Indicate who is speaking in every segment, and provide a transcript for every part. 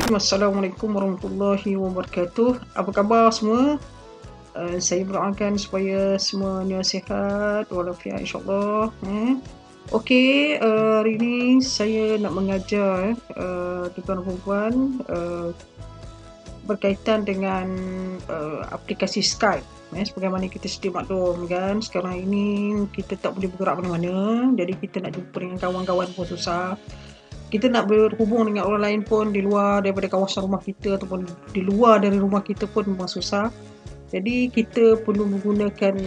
Speaker 1: Assalamualaikum warahmatullahi wabarakatuh. Apa khabar semua? Saya berdoakan supaya semuanya sihat walafiat insyaAllah. Okey, hari ini saya nak mengajar tuan-tuan dan puan berkaitan dengan aplikasi Skype. Sebagaimana kita sedia maklum kan, sekarang ini kita tak boleh bergerak mana-mana, jadi kita nak jumpa dengan kawan-kawan pun susah. Kita nak berhubung dengan orang lain pun di luar daripada kawasan rumah kita ataupun di luar dari rumah kita pun memang susah. Jadi kita perlu menggunakan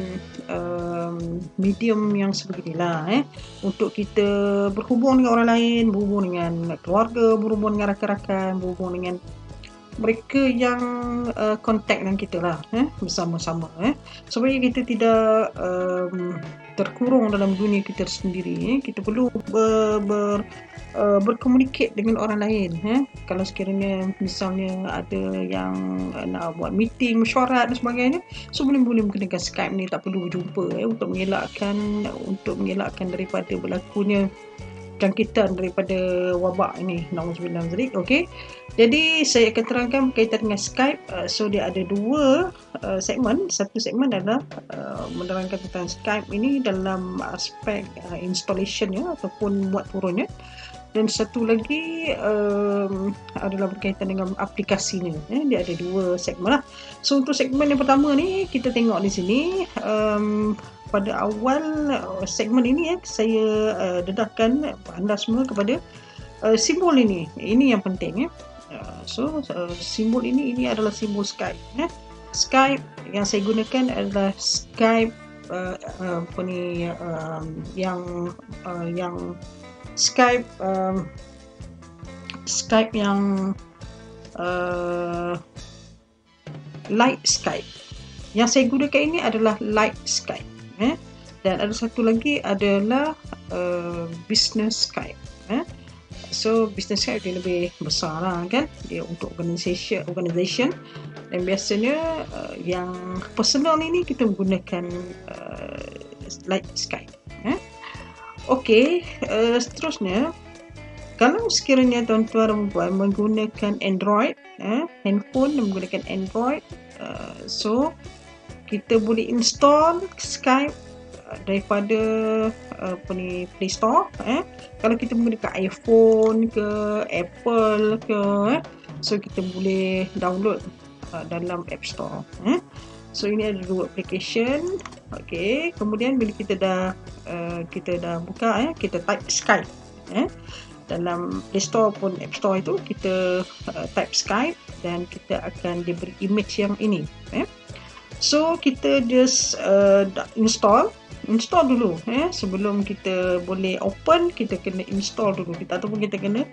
Speaker 1: medium yang sebeginilah untuk kita berhubung dengan orang lain, berhubung dengan keluarga, berhubung dengan rakan-rakan, berhubung dengan mereka yang kontak dengan kita lah bersama-sama supaya kita tidak terkurung dalam dunia kita sendiri. Kita perlu berkomunikasi dengan orang lain. Kalau sekiranya misalnya ada yang nak buat meeting, mesyuarat dan sebagainya, so boleh menggunakan Skype ni, tak perlu berjumpa untuk mengelakkan daripada berlakunya jangkitan daripada wabak ini. Nauzubillah min dzalik. Okey. Jadi saya akan terangkan berkaitan dengan Skype. So dia ada dua segmen. Satu segmen adalah menerangkan tentang Skype ini dalam aspek installationnya ataupun buat turunnya. Dan satu lagi adalah berkaitan dengan aplikasinya. Dia ada dua segmen lah. So untuk segmen yang pertama ni, kita tengok di sini pada awal segmen ini saya dedahkan anda semua kepada simbol ini. Ini yang penting. So simbol ini adalah simbol Skype. Skype yang saya gunakan adalah Skype Skype yang Light Skype. Yang saya gunakan ini adalah Light Skype. Dan ada satu lagi adalah Business Skype. So Business Skype dia lebih besar lah kan, dia untuk organisation. Dan biasanya yang personal ini kita menggunakan Light Skype. Okey, seterusnya, kalau sekiranya tuan-tuan dan puan menggunakan Android, handphone yang menggunakan Android, so kita boleh install Skype daripada Play Store. Kalau kita menggunakan iPhone ke Apple ke, so kita boleh download dalam App Store. So ini ada dua application. Okey, kemudian bila kita dah buka, kita type Skype dalam Play Store pun App Store itu, kita type Skype dan kita akan diberi image yang ini. So kita just install dulu. Sebelum kita boleh open, kita kena install dulu. Ataupun kita kena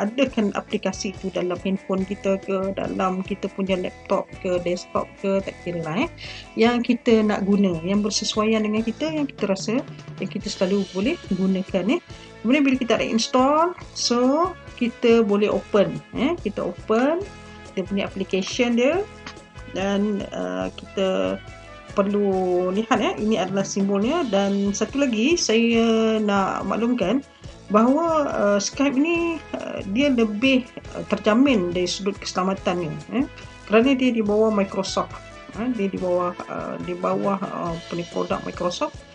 Speaker 1: adakan aplikasi itu dalam handphone kita ke, dalam kita punya laptop ke, desktop ke, tak kira lah. Yang kita nak guna, yang bersesuaian dengan kita, yang kita rasa yang kita selalu boleh gunakan. Kemudian bila kita ada install, so kita boleh open. Kita open dia punya application dia, dan kita perlu lihat ini adalah simbolnya. Dan satu lagi saya nak maklumkan bahawa Skype ni dia lebih terjamin dari sudut keselamatannya, kerana dia di bawah Microsoft. Dia di bawah produk Microsoft.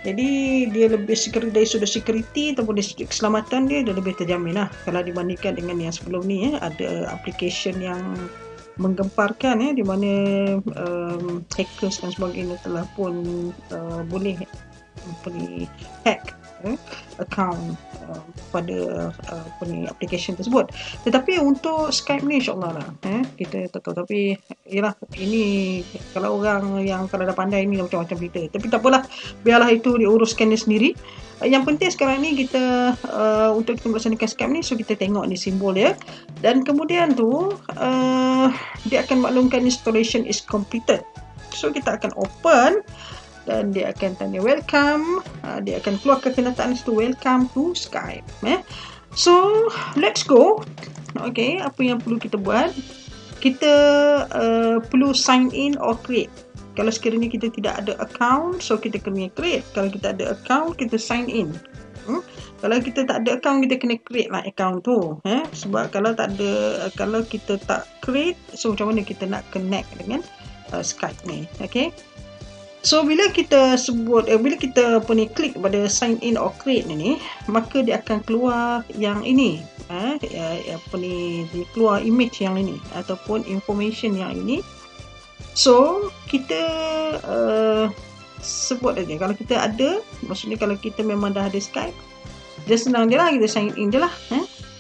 Speaker 1: Jadi dia lebih dari sudut security ataupun dari sudut keselamatan dia lebih terjamin lah kalau dibandingkan dengan yang sebelum ni. Ada application yang menggemparkan di mana hackers dan sebagainya telah pun boleh hack account pada application tersebut. Tetapi untuk Skype ni insyaAllah lah kita tak tahu. Tapi yalah, ini kalau orang yang kalau dah pandai ni macam-macam cerita. Tapi tak apalah, biarlah itu diuruskan dia sendiri. Yang penting sekarang ni kita untuk kita melaksanakan Skype ni, so kita tengok ni simbol dia, dan kemudian tu dia akan maklumkan installation is completed. So kita akan open dan dia akan tanya welcome. Dia akan keluarkan kenyataan itu, welcome to Skype. So let's go. Okay, apa yang perlu kita buat? Kita perlu sign in or create. Kalau sekiranya kita tidak ada account, so kita kena create. Kalau kita ada account, kita sign in. Kalau kita tak ada account, kita kena create lah account tu. Sebab kalau tak ada, kalau kita tak create, so macam mana kita nak connect dengan Skype ni. Okay. So bila kita bila kita klik pada sign in or create ni, maka dia akan keluar yang ini. Dia keluar image yang ini ataupun information yang ini. So kita sebut aja kalau kita ada, maksudnya kalau kita memang dah ada Skype, dia senang je lah, kita sign in je lah.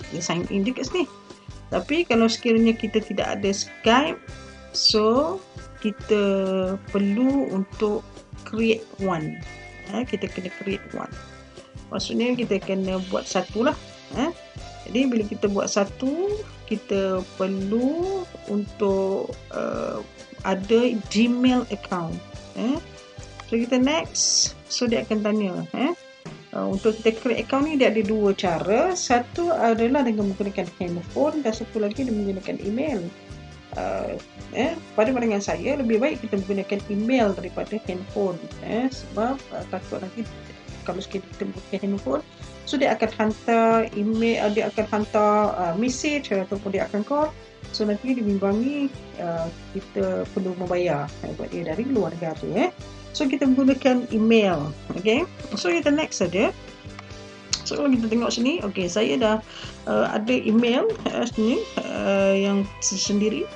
Speaker 1: Kita sign in je kat sini. Tapi kalau sekiranya kita tidak ada Skype, so kita perlu untuk create one. Kita kena create one. Maksudnya kita kena buat satu lah. Jadi bila kita buat satu, kita perlu untuk ada Gmail account. So kita next. So dia akan tanya untuk kita create account ni, dia ada dua cara. Satu adalah dengan menggunakan handphone dan satu lagi dengan menggunakan email. Pada pandangan saya lebih baik kita menggunakan email daripada handphone, sebab takut nanti kalau kita menggunakan handphone, so dia akan hantar email, dia akan hantar message ataupun dia akan call, so nanti dibimbangi kita perlu membayar sebab dia dari luar negara. So kita menggunakan email. Okay, so kita next saja. So kalau kita tengok sini, okay, saya dah ada email sini yang sendiri.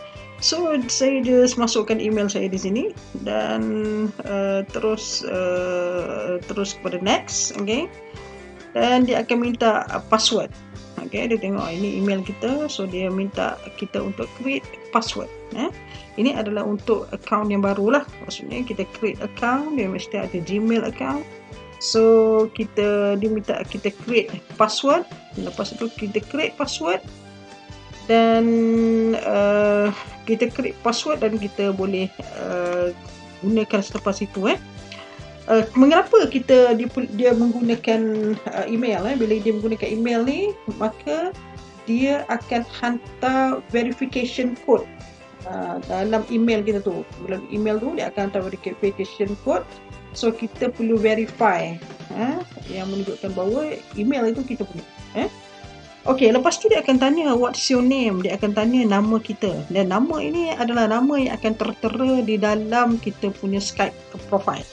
Speaker 1: So saya just masukkan email saya di sini dan terus kepada next. Okay, dan dia akan minta password. Okay, dia tengok ini email kita, so dia minta kita untuk create password. Ini adalah untuk account yang baru lah. Maksudnya kita create account, dia mesti ada Gmail account. So dia minta kita create password. Lepas itu kita create password dan kita create password dan kita boleh gunakan selepas itu. Mengapa dia menggunakan email? Bila dia menggunakan email ni, maka dia akan hantar verification code dalam email kita tu. Dalam email tu dia akan hantar verification code. So kita perlu verify yang menunjukkan bahawa email itu kita punya. Okay, lepas tu dia akan tanya what's your name. Dia akan tanya nama kita. Dan nama ini adalah nama yang akan tertera di dalam kita punya Skype profile.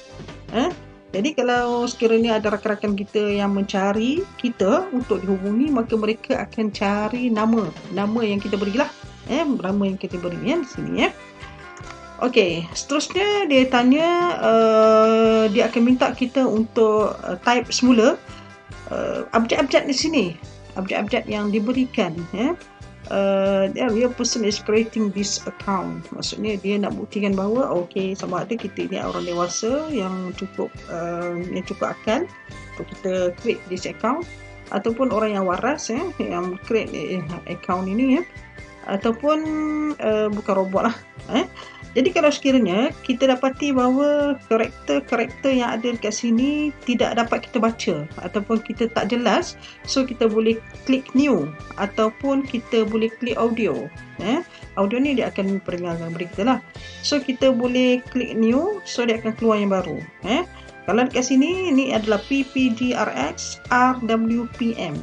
Speaker 1: Jadi kalau sekiranya ada rakan-rakan kita yang mencari kita untuk dihubungi, maka mereka akan cari nama yang kita berilah. Nama yang kita beri di sini. Okey, seterusnya dia tanya, dia akan minta kita untuk type semula abjad-abjad di sini, abjad-abjad yang diberikan. Dia person is creating this account. Maksudnya dia nak buktikan bahawa okey, sama ada kita ni orang dewasa yang cukup akal untuk kita create this account, ataupun orang yang waras yang create account ini ataupun bukan robot lah. Jadi kalau sekiranya kita dapati bahawa karakter yang ada dekat sini tidak dapat kita baca ataupun kita tak jelas, so kita boleh klik new ataupun kita boleh klik audio. Audio ni dia akan perdengarkan berita lah. So kita boleh klik new, so dia akan keluar yang baru. Kalau dekat sini, ni adalah PPGRX RWPM.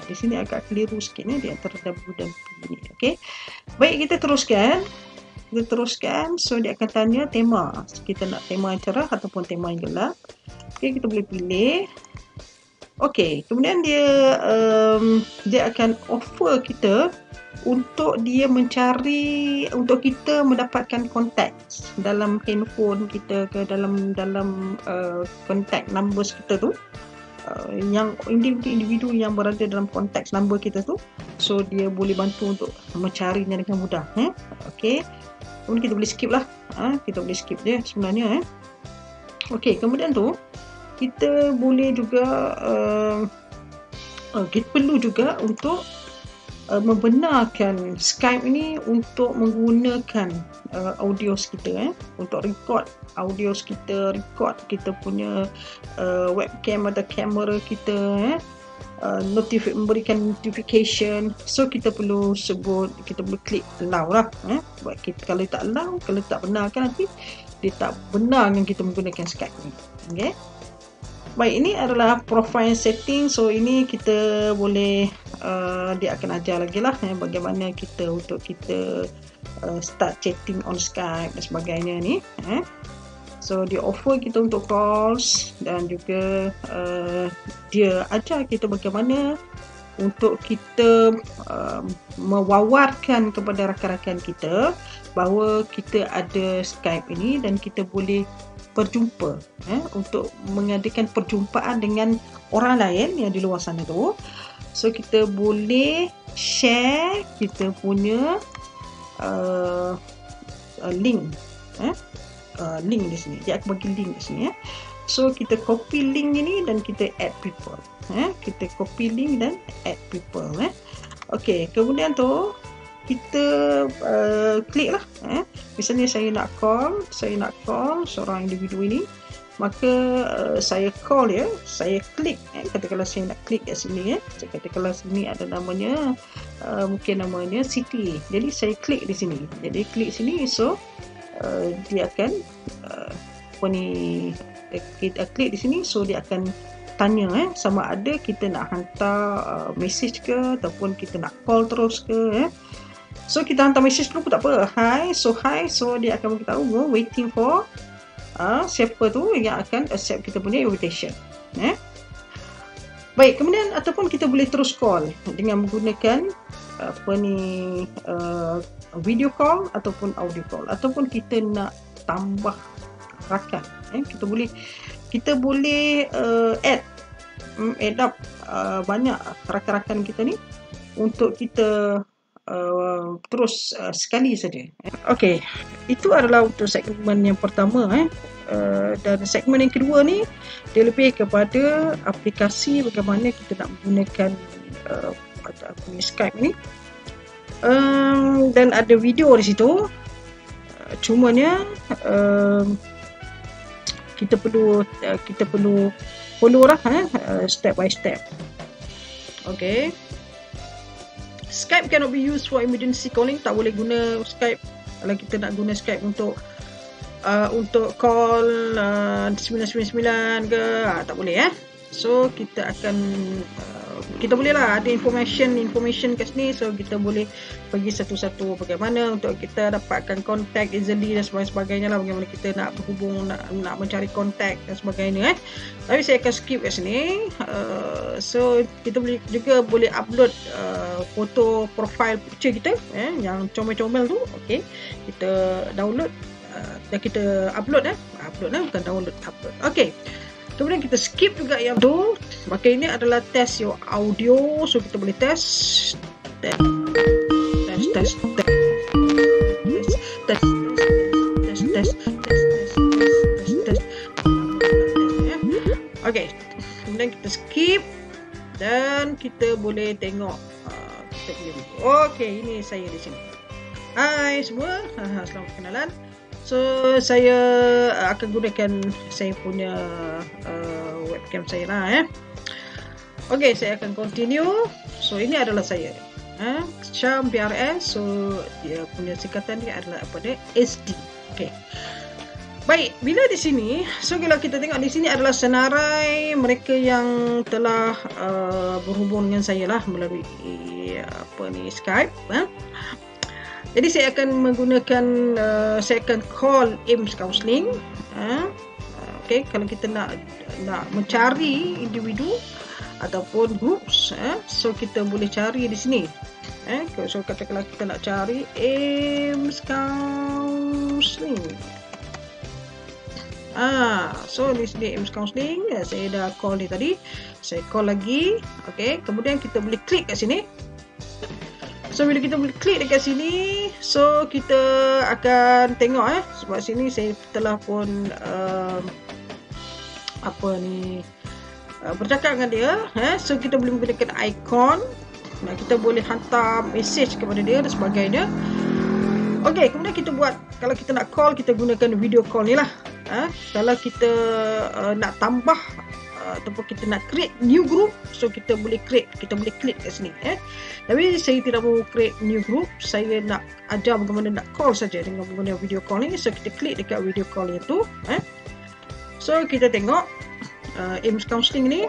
Speaker 1: Di sini agak keliru sikit ni, di antara W dan P ni. Okay. Baik, kita teruskan. So dia akan tanya tema. Kita nak tema yang cerah ataupun tema yang gelap. Okay, kita boleh pilih. Okay, kemudian dia akan offer kita untuk dia mencari, untuk kita mendapatkan kontak dalam handphone kita ke dalam kontak numbers kita tu, yang individu yang berada dalam kontak number kita tu. So dia boleh bantu untuk mencarinya dengan mudah. Okay, kemudian kita boleh skip lah. Kita boleh skip je sebenarnya. Okay, kemudian tu kita boleh juga kita perlu juga untuk membenarkan Skype ini untuk menggunakan audio kita, untuk record audio kita, record kita punya webcam atau kamera kita, memberikan notification. So kita perlu klik allow lah. Sebab kalau tak allow, kalau tak benarkan, nanti dia tak benar dengan kita menggunakan Skype ni. Okay. Baik, ini adalah profile setting. So ini kita boleh dia akan ajar lagi lah bagaimana kita untuk kita start chatting on Skype dan sebagainya ni. So dia offer kita untuk calls dan juga dia ajar kita bagaimana untuk kita mewawarkan kepada rakan-rakan kita bahawa kita ada Skype ini dan kita boleh berjumpa untuk mengadakan perjumpaan dengan orang lain yang di luar sana tu. So kita boleh share kita punya link link di sini. Dia akan bagi link di sini So kita copy link ini dan kita add people. Kita copy link dan add people. Okey, kemudian tu kita klik lah. Misalnya saya nak call seorang individu ini, maka saya call dia, saya klik. Katakanlah saya nak klik kat sini. Katakanlah sini ada namanya mungkin namanya Siti. Jadi saya klik di sini. Jadi klik sini, so dia akan kita klik di sini, so dia akan tanya sama ada kita nak hantar message ke ataupun kita nak call terus ke. So kita hantar message dulu pun tak apa. Hi, so dia akan beritahu waiting for siapa tu yang akan accept kita punya invitation. Baik, kemudian ataupun kita boleh terus call dengan menggunakan video call ataupun audio call, ataupun kita nak tambah rakan. Kita boleh add up banyak rakan-rakan kita ni untuk kita terus sekali saja. Okey, itu adalah untuk segmen yang pertama. Dan segmen yang kedua ni dia lebih kepada aplikasi bagaimana kita nak menggunakan Skype ni. Dan ada video di situ. Cumanya kita perlu follow lah step by step. Okay. Skype cannot be used for emergency calling. Tak boleh guna Skype kalau kita nak guna Skype untuk call 999 ke, tak boleh. So kita akan kita boleh lah ada information kat sini, so kita boleh pergi satu-satu bagaimana untuk kita dapatkan kontak easily dan sebagainya lah, bagaimana kita nak berhubung, nak mencari kontak dan sebagainya. Tapi saya akan skip kat sini. So kita boleh upload foto profile picture kita yang comel-comel tu. Okay, kita download dan kita upload bukan download, upload. Okay, kemudian kita skip juga yang tu. Maka ini adalah test your audio. So kita boleh test. Okay, kemudian kita skip dan kita boleh tengok kita punya video. Okay, ini saya di sini. Hai semua, selamat kenalan. So saya akan gunakan saya punya webcam saya lah. Okay, saya akan continue. So ini adalah saya, Syam BRS. So dia punya singkatan dia adalah apa dia? SD. Okay. Baik, bila di sini, so kalau kita tengok di sini adalah senarai mereka yang telah berhubung dengan saya lah melalui Skype. Jadi saya akan menggunakan saya akan call AIMS Counselling. Okay, kalau kita nak mencari individu ataupun groups, so kita boleh cari di sini. So katakanlah kita nak cari AIMS Counselling. So di sini AIMS Counselling, saya dah call ni tadi. Saya call lagi. Okay, kemudian kita boleh klik kat sini. So bila kita boleh klik dekat sini, so kita akan tengok sebab sini saya telah pun bercakap dengan dia. So kita boleh menggunakan ikon. Kita boleh hantar message kepada dia dan sebagainya. Okey, kemudian kita buat, kalau kita nak call, kita gunakan video call ni lah. Kalau kita nak tambah ataupun kita nak create new group, so kita boleh klik kat sini. Tapi saya tidak mahu create new group, saya nak ajar bagaimana nak call saja dengan menggunakan video call ni. So kita klik dekat video call itu. So kita tengok AIMS Counselling ni.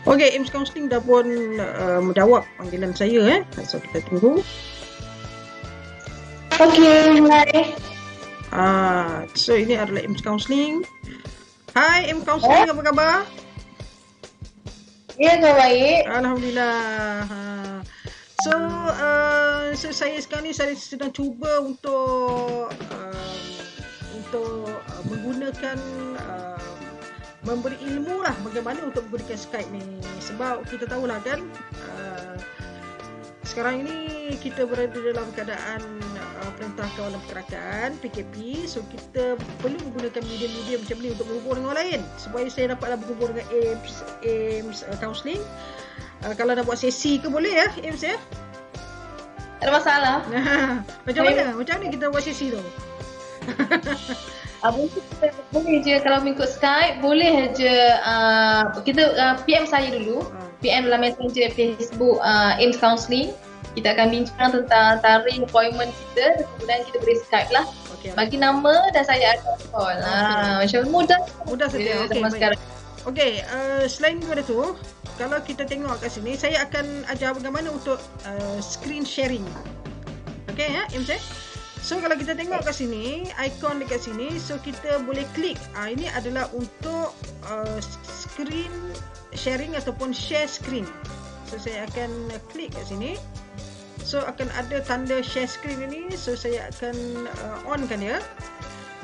Speaker 1: Okey, AIMS Counselling dah pun menjawab panggilan saya. So kita tunggu.
Speaker 2: Okey,
Speaker 1: So ini adalah AIMS Counselling. Hai AIMS Counselling, apa khabar?
Speaker 2: Ya, baik.
Speaker 1: Alhamdulillah. So saya sekarang ni saya sedang cuba untuk menggunakan memberi ilmu lah bagaimana untuk menggunakan Skype ni. Sebab kita tahulah kan, sekarang ini kita berada dalam keadaan Perintah Kawalan Pergerakan PKP. So kita perlu menggunakan medium-medium macam ni untuk berhubung dengan orang lain, supaya saya dapatlah berhubung dengan AIMS Counselling. Kalau nak buat sesi ke boleh ya AIMS ya?
Speaker 2: Tak ada masalah.
Speaker 1: Macam mana kita buat sesi tu?
Speaker 2: Boleh je kalau mengikut Skype, boleh je kita PM saya dulu. PM dalam Messenger Facebook AIMS Counselling. Kita akan bincang tentang tarikh appointment kita, kemudian kita boleh Skype lah. Bagi nama dan saya akan call. Macam mudah
Speaker 1: saja. Okey, selain daripada tu, kalau kita tengok kat sini, saya akan ajar bagaimana untuk screen sharing. Okey ya, AIMS ya? So kalau kita tengok kat sini, ikon dekat sini, so kita boleh klik. Ini adalah untuk screen sharing ataupun share screen. So saya akan klik kat sini. So akan ada tanda share screen ini. So saya akan onkan dia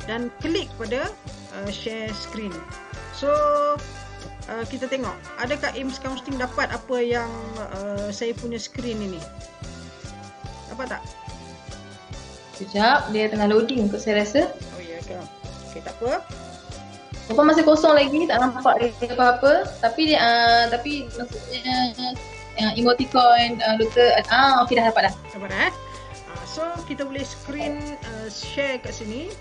Speaker 1: dan klik pada share screen. So kita tengok, adakah AIMS Counselling dapat apa yang saya punya screen ini? Dapat tak?
Speaker 2: Sekejap, dia tengah loading kot saya rasa.
Speaker 1: Oh ya ke? Okey, tak apa.
Speaker 2: Apa masih kosong lagi, tak nampak lagi apa-apa. Tapi maksudnya emoticon doktor okey dah dapat dah.
Speaker 1: Dapat dah. So kita boleh screen share kat sini.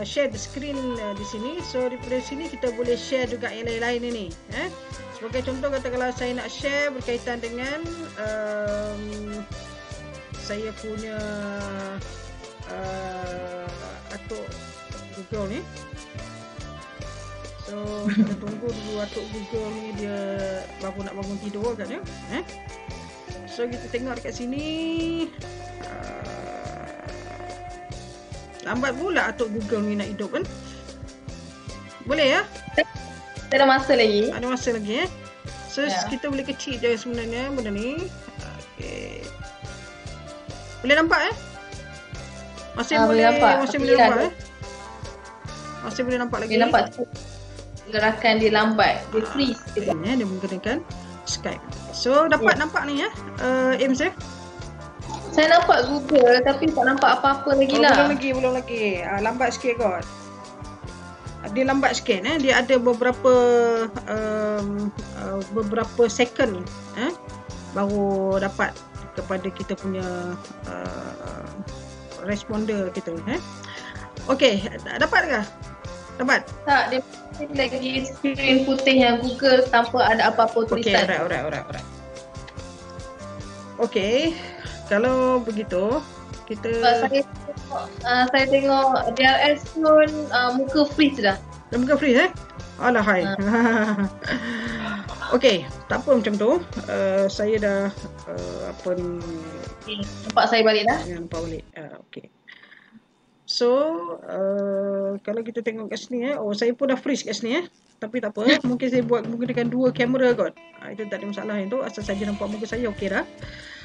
Speaker 1: Share the screen di sini. So daripada sini kita boleh share juga yang lain-lain ini. Sebagai contoh, kata kalau saya nak share berkaitan dengan saya punya atuk Google ni. So kita tunggu dulu atuk Google ni dia baru nak bangun tidur agaknya. So kita tengok dekat sini. Lambat pula atuk Google ni nak hidup kan. Boleh ya?
Speaker 2: Ada masa lagi.
Speaker 1: Ada masa lagi So kita boleh kecil je sebenarnya benda ni. Okey. Boleh nampak Masih boleh nampak. Masih boleh nampak Masih boleh nampak lagi.
Speaker 2: Boleh nampak gerakan dia lambat. Dia freeze
Speaker 1: dia menggunakan Skype. So dapat nampak ni AIMS ya?
Speaker 2: Saya nampak Google tapi tak nampak apa-apa lagi lah.
Speaker 1: Belum lagi. Lambat sikit kot. Dia lambat sikit Dia ada beberapa second baru dapat kepada kita punya responder kita Okey, dapat ke? Dapat?
Speaker 2: Tak, dia lagi screen putih yang Google tanpa ada apa-apa tulisan.
Speaker 1: Okey, alright. Okey, kalau begitu kita
Speaker 2: saya tengok DRS pun muka freeze dah.
Speaker 1: Muka freeze Alah hai. Okey, tak apa macam tu. Saya dah apa ni.
Speaker 2: Nampak saya balik dah.
Speaker 1: Nampak balik. Okey. So, kalau kita tengok kat sini saya pun dah freeze kat sini Tapi tak apa, mungkin saya buat menggunakan dua kamera kot. Itu tak ada masalah yang tu, asal saja nampak muka saya okey dah.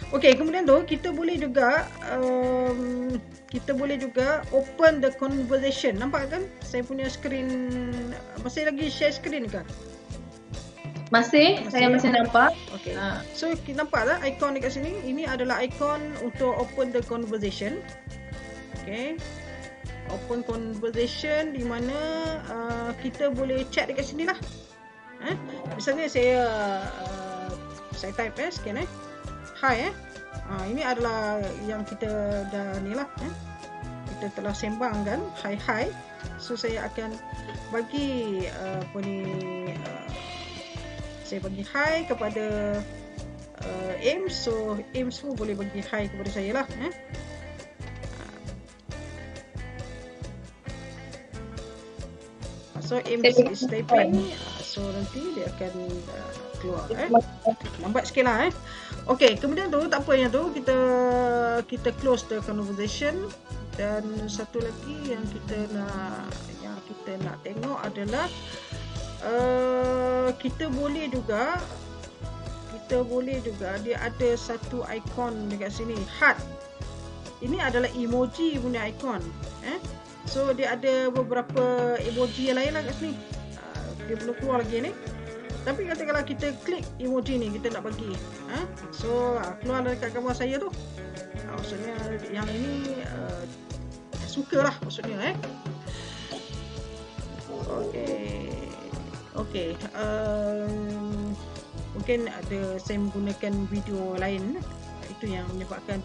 Speaker 1: Okey, kemudian tu kita boleh juga open the conversation. Nampak kan? Saya punya screen masih lagi share screen ke?
Speaker 2: Masih saya masih nampak.
Speaker 1: Okey. So nampak tak ikon dekat sini? Ini adalah ikon untuk open the conversation. Okey. Open conversation di mana kita boleh chat dekat sini lah. Misalnya saya type sekian hi ini adalah yang kita dah ni lah kita telah sembangkan hi. So saya akan bagi saya bagi hi kepada Ames. So Ames pun boleh bagi hi kepada saya lah. So Ames is typing. So nanti dia akan keluar. Lambat sikit lah. Okay, kemudian tu tak apa yang tu, kita close the conversation. Dan satu lagi yang kita nak tengok adalah kita boleh juga dia ada satu ikon dekat sini, heart. Ini adalah emoji punya ikon. So dia ada beberapa emoji yang lain lah kat sini. Dia belum keluar lagi ni. Tapi kalau kita klik emoji ni, kita nak bagi. So keluar dekat gambar saya tu. Maksudnya yang ini suka lah maksudnya. Okay. Mungkin ada saya menggunakan video lain. Itu yang menyebabkan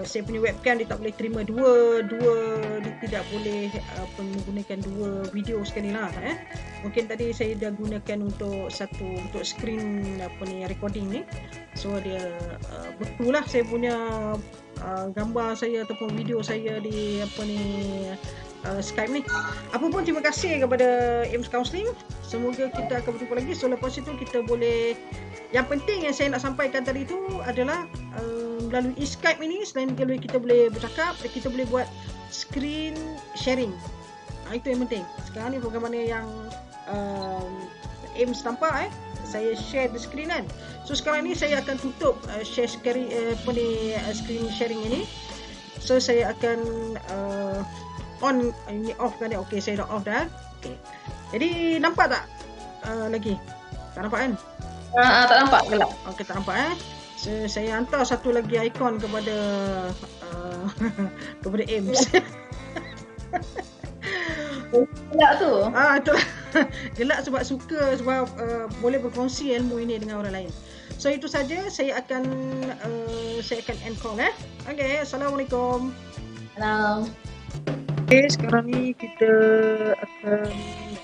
Speaker 1: saya punya webcam dia tak boleh terima dua dia tidak boleh menggunakan dua video sekali lah. Mungkin tadi saya dah gunakan untuk screen recording ni. So dia betul lah saya punya gambar saya ataupun video saya di Skype ni. Apa pun terima kasih kepada Ames Counselling. Semoga kita akan berjumpa lagi. So lepas itu kita boleh, yang penting yang saya nak sampaikan tadi tu adalah melalui Skype ini, selain kita boleh bercakap, kita boleh buat screen sharing. Itu yang penting. Sekarang ni program mana yang Ames nampak, saya share the screen kan. So sekarang ni saya akan tutup screen sharing ini. So saya akan on ini off kan dia. Okey, saya dah off dah. Okey. Jadi nampak tak lagi? Tak nampak kan?
Speaker 2: Tak nampak, gelap.
Speaker 1: Okey, tak nampak So, saya hantar satu lagi ikon kepada kepada Ames.
Speaker 2: Gelap tu.
Speaker 1: Itulah. Gelak sebab suka, sebab boleh berkongsi ilmu ini dengan orang lain. So itu saja, saya akan end call. Okay, Assalamualaikum.
Speaker 2: Salam.
Speaker 1: Okay, sekarang ni kita akan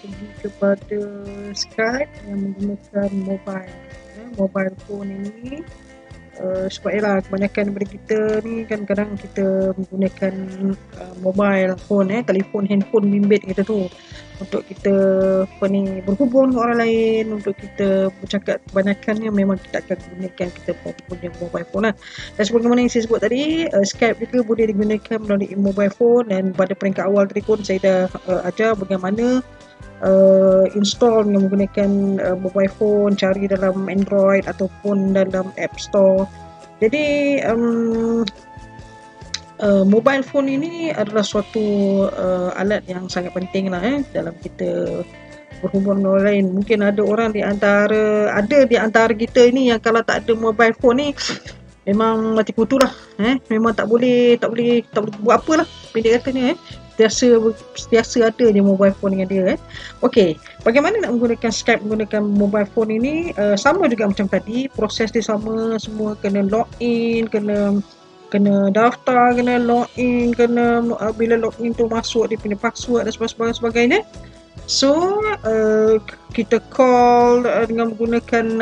Speaker 1: pergi kepada Skype yang menggunakan mobile phone ini. Sebab ialah kebanyakan daripada kita ni kan kadang kita menggunakan mobile phone, telefon handphone bimbit kita tu untuk kita berhubung dengan orang lain, untuk kita bercakap. Kebanyakannya memang kita akan gunakan kita punya mobile phone lah. Dan sebagaimana yang saya sebut tadi, Skype juga boleh digunakan melalui mobile phone. Dan pada peringkat awal tadi pun saya dah ajar bagaimana install dengan menggunakan mobile phone, cari dalam Android ataupun dalam App Store. Jadi mobile phone ini adalah suatu alat yang sangat penting lah dalam kita berhubung dengan orang lain. Mungkin ada orang di antara kita ini yang kalau tak ada mobile phone ni memang mati kutu lah. Memang tak boleh buat apa lah, pendek katanya. Sentiasa ada je mobile phone dengan dia. Okey, bagaimana nak menggunakan Skype menggunakan mobile phone ini? Sama juga macam tadi, proses dia sama, semua kena login, kena daftar, kena login, bila login tu masuk dia punya password dan sebagainya. So kita call dengan menggunakan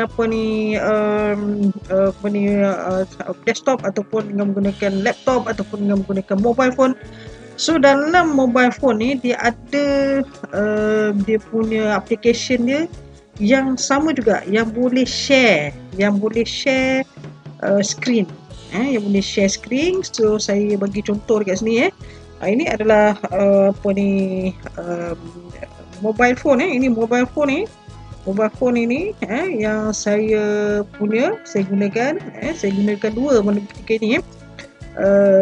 Speaker 1: desktop ataupun dengan menggunakan laptop ataupun dengan menggunakan mobile phone. So dalam mobile phone ni dia ada dia punya application dia yang sama juga, yang boleh share screen. Yang boleh share screen. So saya bagi contoh dekat sini. Ini adalah mobile phone. Ini mobile phone ini yang saya punya, saya gunakan dua pada ketika ini.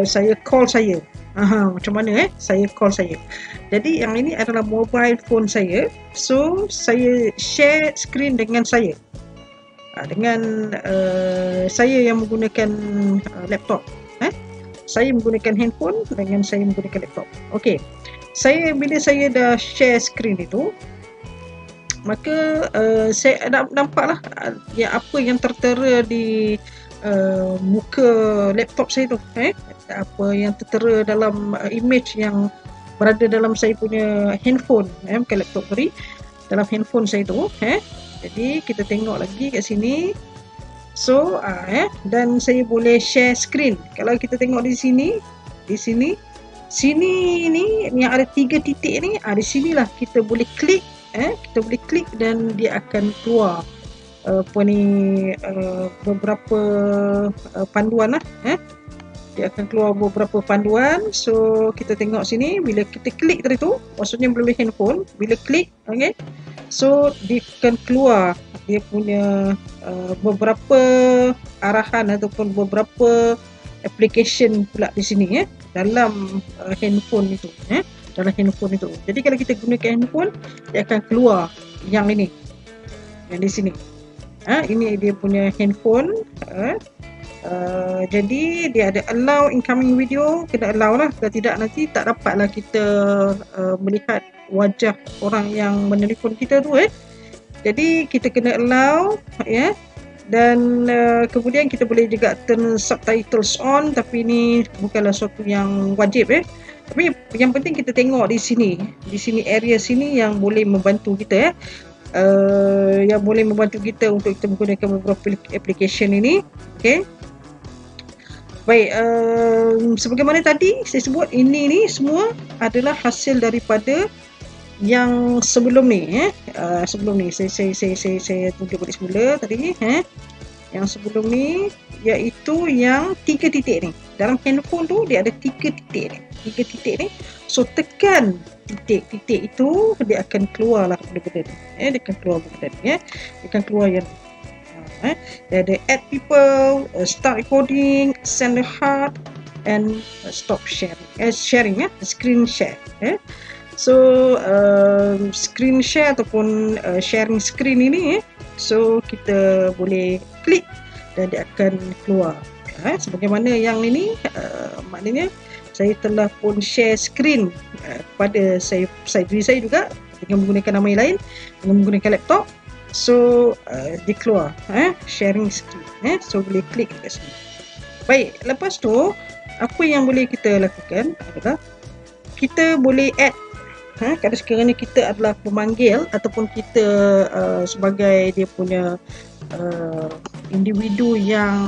Speaker 1: Saya call saya. Macam mana saya call saya. Jadi yang ini adalah mobile phone saya. So saya share screen dengan saya. Dengan saya yang menggunakan laptop. Saya menggunakan handphone dengan saya menggunakan laptop. Okey. Bila saya dah share screen itu, maka saya nampaklah apa yang tertera di muka laptop saya tu. Apa yang tertera dalam image yang berada dalam saya punya handphone, bukan laptop tadi, dalam handphone saya tu. Jadi kita tengok lagi kat sini. So dan saya boleh share screen. Kalau kita tengok di sini ni yang ada 3 titik ni, di sinilah kita boleh klik, kita boleh klik dan dia akan keluar beberapa panduan lah. Dia akan keluar beberapa panduan. So kita tengok sini, bila kita klik tadi tu, maksudnya melalui handphone, bila klik, okay, so dia akan keluar dia punya beberapa arahan ataupun beberapa application pula di sini dalam handphone itu, dalam handphone itu. Jadi kalau kita gunakan handphone, dia akan keluar yang ini, yang di sini. Ini dia punya handphone. Jadi dia ada allow incoming video, kena allow lah, kalau tidak nanti tak dapatlah kita melihat wajah orang yang menelpon kita tu. Jadi kita kena allow, dan kemudian kita boleh juga turn subtitles on, tapi ini bukanlah sesuatu yang wajib. Tapi yang penting kita tengok di sini area sini yang boleh membantu kita, yang boleh membantu kita untuk kita menggunakan beberapa application ini. Okay. Baik, sebagaimana tadi saya sebut, ini semua adalah hasil daripada yang sebelum ni. Sebelum ni saya tunjuk balik semula tadi. Yang sebelum ni iaitu yang 3 titik ni. Dalam handphone tu dia ada 3 titik ni. 3 titik ni. So tekan titik itu, dia akan keluarlah benda-benda ni. Dia akan keluar benda ni. Dia akan keluar yang dia ada add people, start recording, send a heart, and stop sharing. Screen share. So screen share ataupun sharing screen ini, so kita boleh klik dan dia akan keluar. Sebagaimana yang ini, maknanya saya telah pun share screen kepada diri saya juga dengan menggunakan nama yang lain, dengan menggunakan laptop. So dia keluar sharing screen. So boleh klik kat sini. Baik, lepas tu apa yang boleh kita lakukan adalah kita boleh add, kalau sekiranya kita adalah pemanggil ataupun kita sebagai dia punya individu yang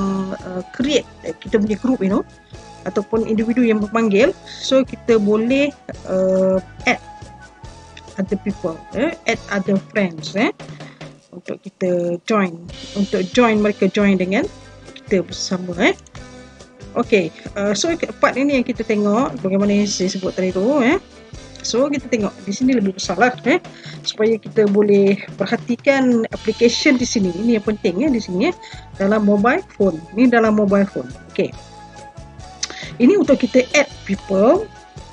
Speaker 1: create kita punya group, ataupun individu yang memanggil, so kita boleh add other people, add other friends, untuk kita join mereka join dengan kita bersama. Okay, so part ini yang kita tengok bagaimana yang saya sebut tadi tu. So kita tengok di sini lebih besar lah, supaya kita boleh perhatikan application di sini. Ini yang penting di sini dalam mobile phone. Ini dalam mobile phone. Okay. Ini untuk kita add people,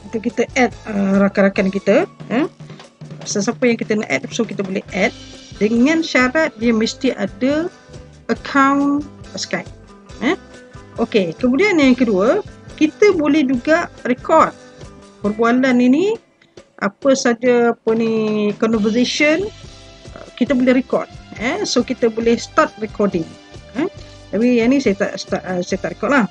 Speaker 1: untuk kita add rakan-rakan kita. Sesiapa yang kita nak add, so kita boleh add dengan syarat dia mesti ada account Skype. Okay. Kemudian yang kedua, kita boleh juga record perbualan ini. Apa saja conversation kita boleh record. So kita boleh start recording. Tapi yang ni saya tak record lah.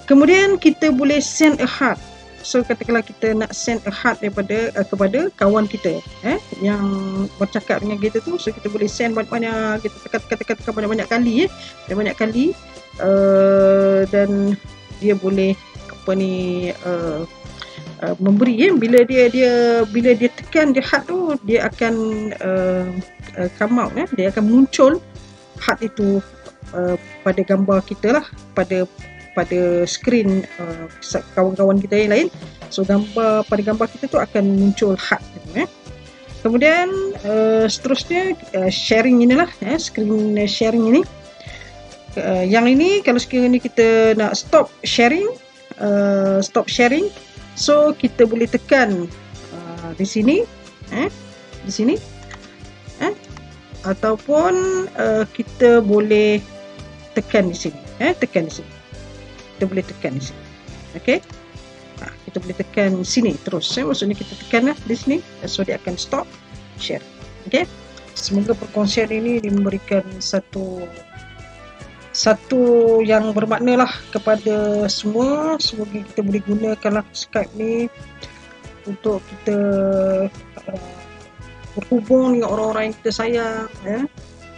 Speaker 1: Kemudian kita boleh send a heart. So katakanlah kita nak send a heart kepada kawan kita yang bercakap dengan kita tu, so kita boleh send banyak-banyak, kita tekan banyak-banyak kali, banyak kali, dan dia boleh memberi, bila dia tekan dia heart tu, dia akan come out, dia akan muncul heart itu pada gambar kita lah, pada skrin kawan-kawan kita yang lain. So pada gambar kita tu akan muncul heart. Kemudian seterusnya sharing inilah, screen sharing ini. Yang ini kalau sekiranya kita nak stop sharing, so kita boleh tekan di sini, ataupun kita boleh tekan di sini, kita boleh tekan di sini. Okay, kita boleh tekan sini terus, maksudnya kita tekan di sini, so dia akan stop share. Okay, semoga perkongsian ini memberikan satu yang bermakna lah kepada semua. Semoga kita boleh gunakanlah Skype ni untuk kita berhubung dengan orang-orang yang kita sayang,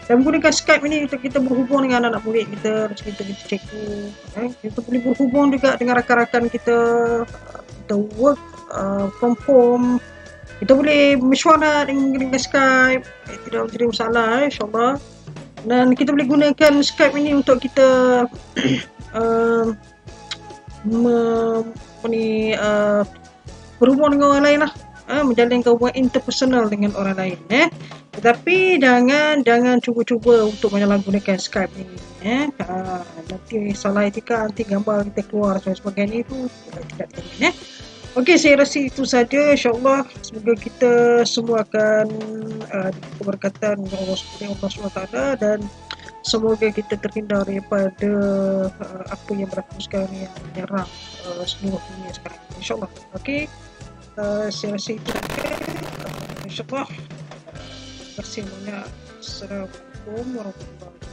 Speaker 1: Dan menggunakan Skype ini untuk kita berhubung dengan anak murid kita, kita cikgu, kita boleh berhubung juga dengan rakan-rakan kita, kita work from home, kita boleh mesyuarat dengan Skype, tidak jadi masalah insyaAllah. Dan kita boleh gunakan Skype ini untuk kita berhubung dengan orang lain lah, menjalinkan hubungan interpersonal dengan orang lain. Tetapi jangan cuba-cuba untuk menyalahgunakan Skype ini. Nanti salah etika, nanti gambar kita keluar dan sebagainya itu tidak terjadi. Okey, saya rasa itu saja. InsyaAllah semoga kita semua akan keberkatan Allah SWT dan semoga kita terhindar daripada apa yang berlaku sekarang yang menyerang seluruh dunia sekarang. InsyaAllah. Okey, saya rasa itu saja. InsyaAllah. Terima kasih banyak. Assalamualaikum warahmatullahi wabarakatuh.